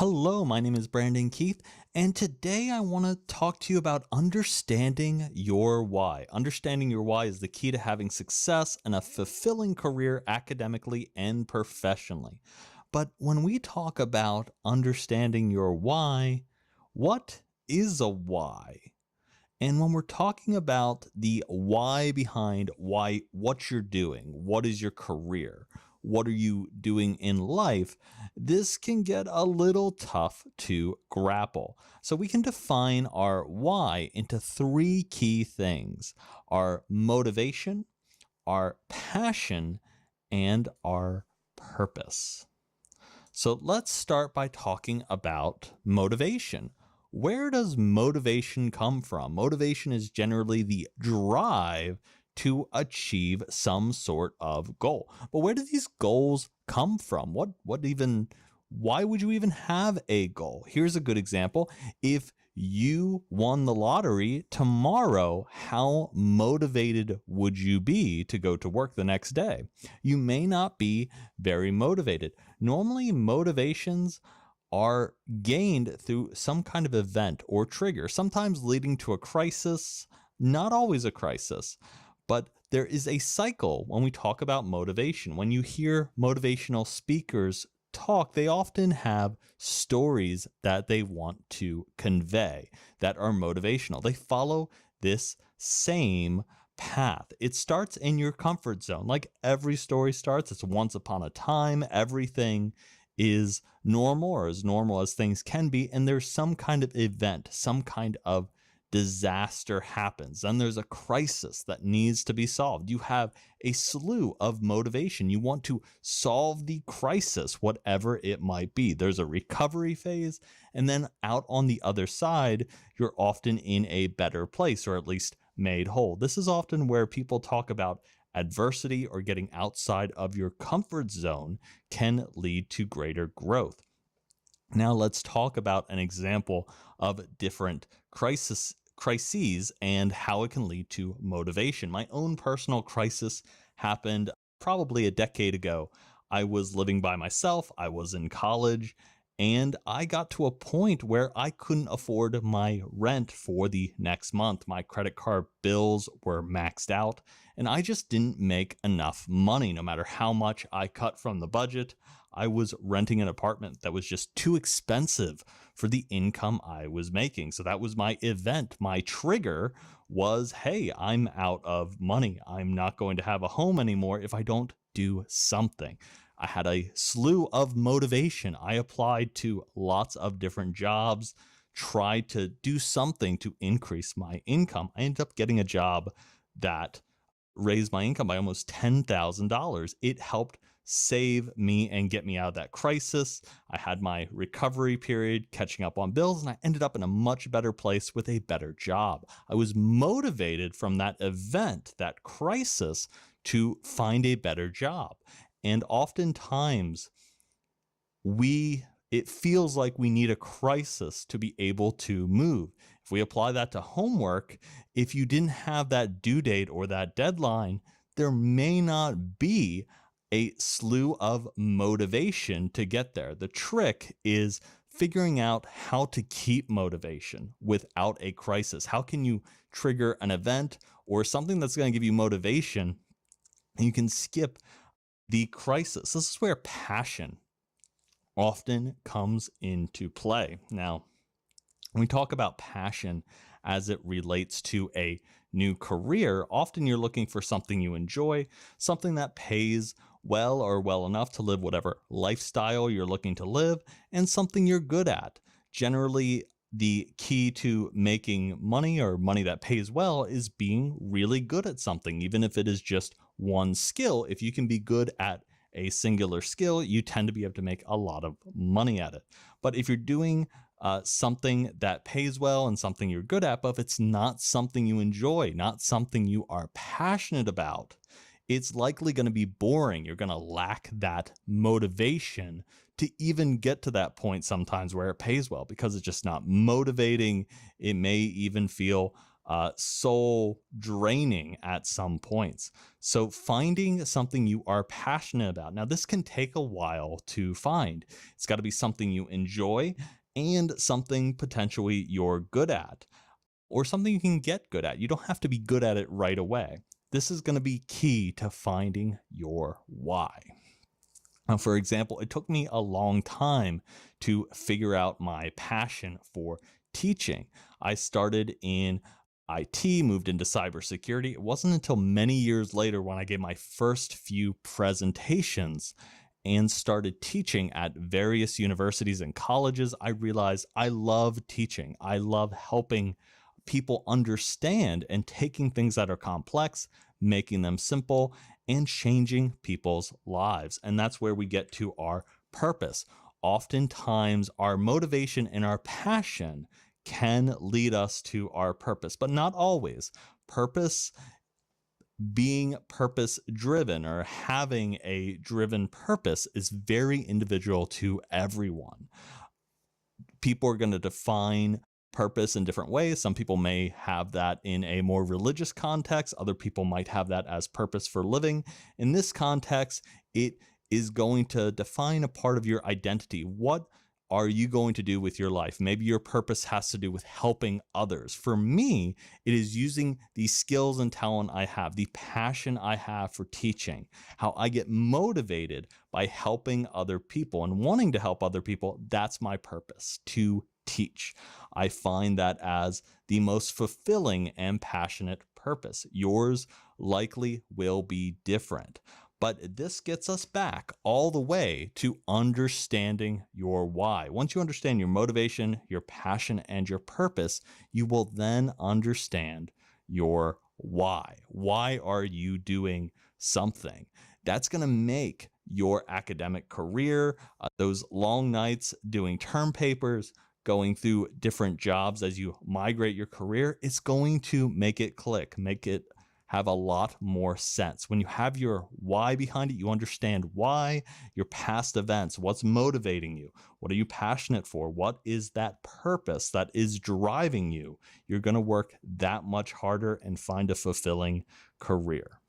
Hello, my name is Brandon Keith, and today I want to talk to you about understanding your why. Understanding your why is the key to having success and a fulfilling career academically and professionally. But when we talk about understanding your why, what is a why? And when we're talking about the why behind what you're doing, what is your career, what are you doing in life, this can get a little tough to grapple. So we can define our why into three key things: our motivation, our passion, and our purpose. So let's start by talking about motivation. Where does motivation come from? Motivation is generally the drive to achieve some sort of goal. But where do these goals come from? Why would you even have a goal? Here's a good example. If you won the lottery tomorrow, how motivated would you be to go to work the next day? You may not be very motivated. Normally, motivations are gained through some kind of event or trigger, sometimes leading to a crisis, not always a crisis. But there is a cycle when we talk about motivation. When you hear motivational speakers talk, they often have stories that they want to convey that are motivational. They follow this same path. It starts in your comfort zone. Like every story starts, it's once upon a time. Everything is normal, or as normal as things can be, and there's some kind of event, some kind of disaster happens. Then there's a crisis that needs to be solved. You have a slew of motivation. You want to solve the crisis, whatever it might be. There's a recovery phase, and then out on the other side, you're often in a better place, or at least made whole. This is often where people talk about adversity, or getting outside of your comfort zone can lead to greater growth. Now let's talk about an example of different crises and how it can lead to motivation. My own personal crisis happened probably a decade ago. I was living by myself. I was in college, and I got to a point where I couldn't afford my rent for the next month. My credit card bills were maxed out, and I just didn't make enough money. No matter how much I cut from the budget, I was renting an apartment that was just too expensive for the income I was making. So that was my event. My trigger was, hey, I'm out of money. I'm not going to have a home anymore if I don't do something. I had a slew of motivation. I applied to lots of different jobs, tried to do something to increase my income. I ended up getting a job that raised my income by almost $10,000. It helped save me and get me out of that crisis. I had my recovery period, catching up on bills, and I ended up in a much better place with a better job. I was motivated from that event, that crisis, to find a better job. And oftentimes it feels like we need a crisis to be able to move. If we apply that to homework, if you didn't have that due date or that deadline, there may not be a slew of motivation to get there. The trick is figuring out how to keep motivation without a crisis. How can you trigger an event or something that's going to give you motivation, and you can skip the crisis? This is where passion often comes into play. Now, when we talk about passion as it relates to a new career, often you're looking for something you enjoy, something that pays well or well enough to live whatever lifestyle you're looking to live, and something you're good at. Generally, the key to making money, or money that pays well, is being really good at something, even if it is just one skill. If you can be good at a singular skill, you tend to be able to make a lot of money at it. But if you're doing something that pays well and something you're good at, but if it's not something you enjoy, not something you are passionate about, it's likely going to be boring. You're going to lack that motivation to even get to that point sometimes where it pays well, because it's just not motivating. It may even feel soul draining at some points. So, finding something you are passionate about. Now, this can take a while to find. It's got to be something you enjoy and something potentially you're good at, or something you can get good at. You don't have to be good at it right away. This is going to be key to finding your why. Now, for example, it took me a long time to figure out my passion for teaching. I started in IT, moved into cybersecurity. It wasn't until many years later when I gave my first few presentations and started teaching at various universities and colleges, I realized I love teaching. I love helping people understand and taking things that are complex, making them simple, and changing people's lives. And that's where we get to our purpose. Oftentimes, our motivation and our passion can lead us to our purpose, but not always. Purpose, being purpose driven or having a driven purpose, is very individual to everyone. People are going to define purpose in different ways. Some people may have that in a more religious context. Other people might have that as purpose for living. In this context, it is going to define a part of your identity. What are you going to do with your life? Maybe your purpose has to do with helping others. For me, it is using the skills and talent I have, the passion I have for teaching, how I get motivated by helping other people and wanting to help other people. That's my purpose, to teach. I find that as the most fulfilling and passionate purpose. Yours likely will be different. But this gets us back all the way to understanding your why. Once you understand your motivation, your passion, and your purpose, you will then understand your why. Why are you doing something? That's going to make your academic career, those long nights doing term papers, going through different jobs as you migrate your career, it's going to make it click, make it have a lot more sense. When you have your why behind it, you understand why, your past events, what's motivating you, what are you passionate for, what is that purpose that is driving you. You're going to work that much harder and find a fulfilling career.